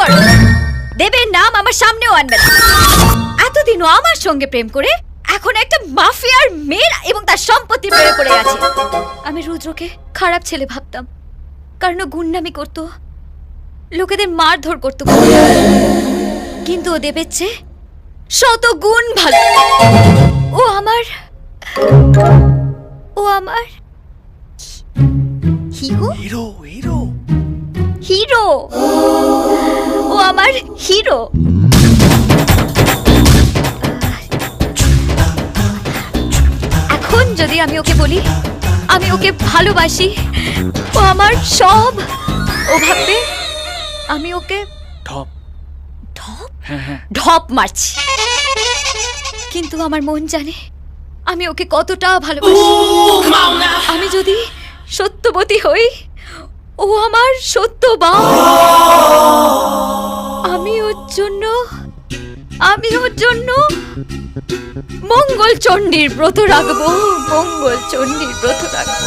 করো। দেবের নাম আমার সামনেও আনবে না। এতদিনও আমার সঙ্গে প্রেম করে এখন একটা মাফিয়ার মেয়ের এবং তার সম্পত্তির প্রেমে পড়ে আছে। আমি রুদ্রকে খারাপ ছেলে ভাবতাম, কারণ ও গুন্ডামি করতো, লোকেদের মারধর করতো, কিন্তু ও দেবের চেয়ে শত গুণ ভালো। ও আমার হিরো হিরো হিরো হিরো ও আমার হিরো। এখন যদি আমি ওকে বলি আমি ওকে ভালোবাসি, ও আমার সব, ও ভাববে আমি ওকে ঢপ ঢপ মারছি। কিন্তু আমার মন জানে আমি ওকে কতটা ভালোবাসি। আমি যদি সত্যবতী হই, ও আমার সত্যবান। আমি ওর জন্য মঙ্গল চণ্ডীর ব্রত রাখবো, মঙ্গল চণ্ডীর ব্রত রাখবো।